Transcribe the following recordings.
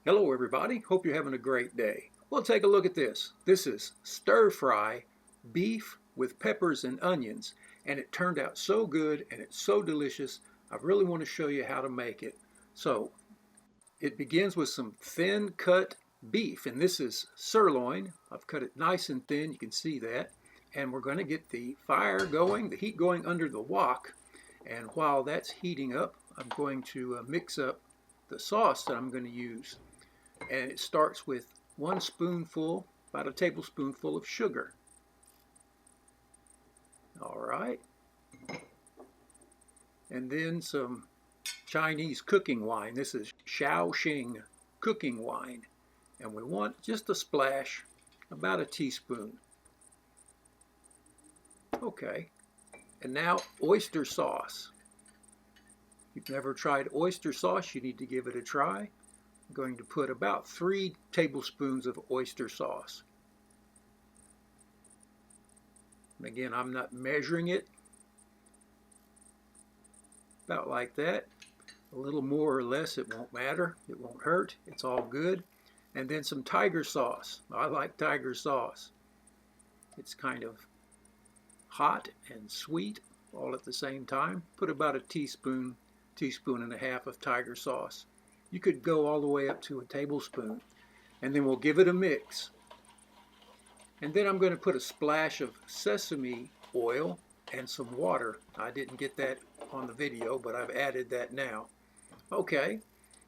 Hello everybody, hope you're having a great day. Well, take a look at this. This is stir fry beef with peppers and onions, and it turned out so good and it's so delicious. I really want to show you how to make it. So it begins with some thin cut beef, and this is sirloin. I've cut it nice and thin, you can see that. And we're going to get the fire going, the heat going under the wok, and while that's heating up, I'm going to mix up the sauce that I'm going to use. And it starts with 1 spoonful, about a tablespoonful of sugar. All right. And then some Chinese cooking wine. This is Shaoxing cooking wine. And we want just a splash, about a teaspoon. Okay. And now oyster sauce. If you've never tried oyster sauce, you need to give it a try. I'm going to put about 3 tablespoons of oyster sauce. And again, I'm not measuring it. About like that. A little more or less, it won't matter. It won't hurt. It's all good. And then some tiger sauce. I like tiger sauce. It's kind of hot and sweet all at the same time. Put about a teaspoon and a half of tiger sauce. You could go all the way up to a tablespoon. And then we'll give it a mix. And then I'm going to put a splash of sesame oil and some water. I didn't get that on the video, but I've added that now. Okay,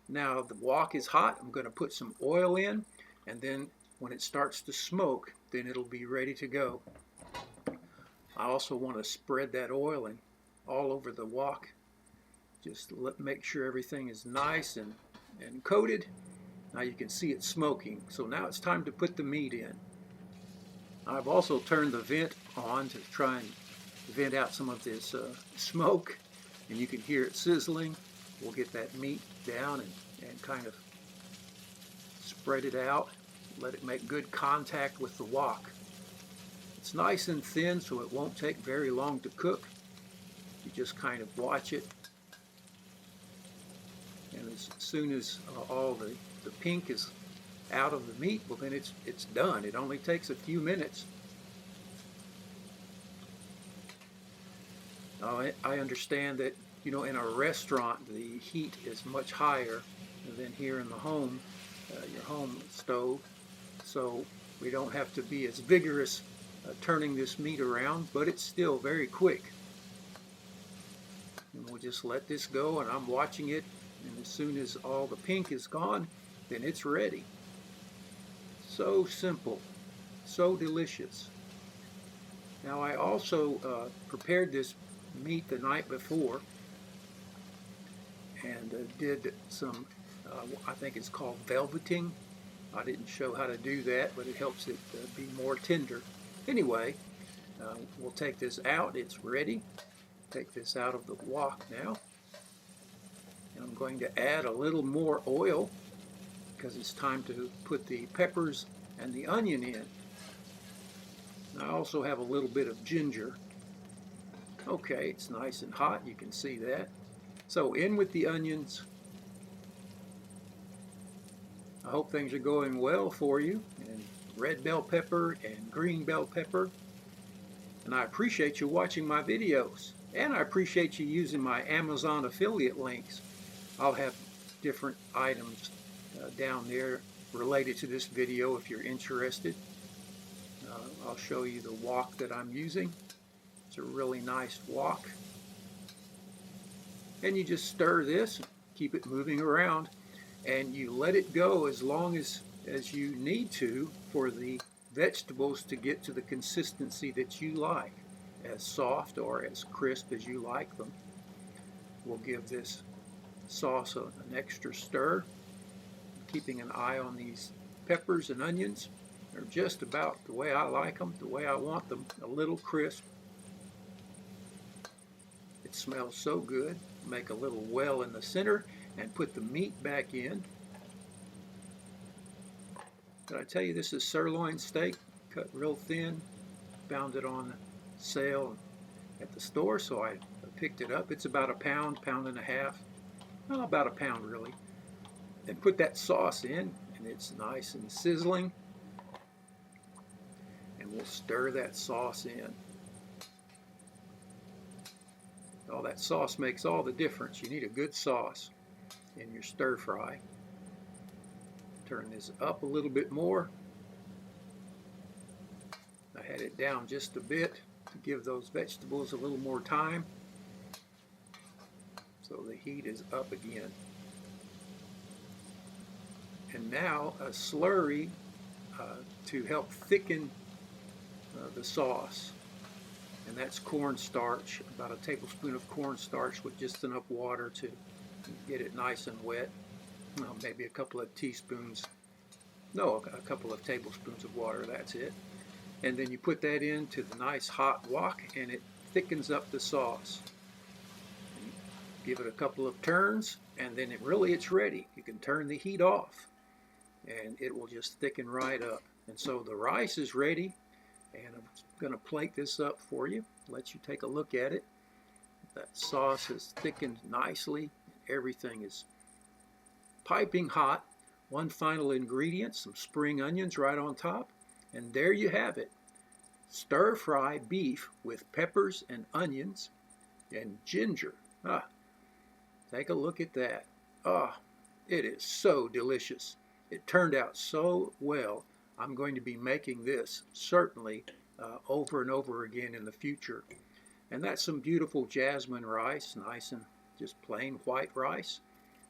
now the wok is hot. I'm going to put some oil in, and then when it starts to smoke, then it'll be ready to go. I also want to spread that oil in all over the wok. Just make sure everything is nice and coated. Now you can see it smoking. So now it's time to put the meat in. I've also turned the vent on to try and vent out some of this smoke, and you can hear it sizzling. We'll get that meat down and kind of spread it out. Let it make good contact with the wok. It's nice and thin, so it won't take very long to cook. You just kind of watch it. And as soon as all the pink is out of the meat, well then it's done. It only takes a few minutes. I understand that, you know, in a restaurant the heat is much higher than here in the home, your home stove. So we don't have to be as vigorous turning this meat around, but it's still very quick. And we'll just let this go, and I'm watching it. And as soon as all the pink is gone, then it's ready. So simple, so delicious. Now I also prepared this meat the night before and did some, I think it's called velveting. I didn't show how to do that, but it helps it be more tender. Anyway, we'll take this out. It's ready. Take this out of the wok now. I'm going to add a little more oil because it's time to put the peppers and the onion in. I also have a little bit of ginger. Okay, it's nice and hot, you can see that. So in with the onions. I hope things are going well for you. And red bell pepper and green bell pepper. And I appreciate you watching my videos. And I appreciate you using my Amazon affiliate links. I'll have different items down there related to this video if you're interested. I'll show you the wok that I'm using. It's a really nice wok. And you just stir this, keep it moving around, and you let it go as long as you need to for the vegetables to get to the consistency that you like, as soft or as crisp as you like them. We'll give this sauce an extra stir, keeping an eye on these peppers and onions. They're just about the way I like them, the way I want them, a little crisp. It smells so good. Make a little well in the center and put the meat back in. Did I tell you this is sirloin steak, cut real thin? Found it on sale at the store, so I picked it up. It's about a pound, pound and a half. Well, about a pound really. and put that sauce in, and it's nice and sizzling. And we'll stir that sauce in. Oh, that sauce makes all the difference. You need a good sauce in your stir fry. Turn this up a little bit more. I had it down just a bit to give those vegetables a little more time. So the heat is up again. And now a slurry to help thicken the sauce. And that's cornstarch, about a tablespoon of cornstarch with just enough water to get it nice and wet. Maybe a couple of teaspoons, no, a couple of tablespoons of water, that's it. And then you put that into the nice hot wok and it thickens up the sauce. Give it a couple of turns and then it's ready. You can turn the heat off and it will just thicken right up. And so the rice is ready, and I'm going to plate this up for you, let you take a look at it. That sauce has thickened nicely. Everything is piping hot. One final ingredient, some spring onions right on top. And there you have it. Stir fry beef with peppers and onions and ginger. Take a look at that. It is so delicious. It turned out so well. I'm going to be making this certainly over and over again in the future. And that's some beautiful jasmine rice, nice and just plain white rice.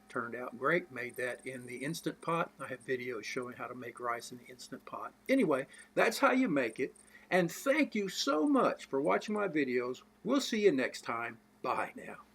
Turned out great. Made that in the Instant Pot. I have videos showing how to make rice in the Instant Pot. Anyway, that's how you make it. And thank you so much for watching my videos. We'll see you next time. Bye now.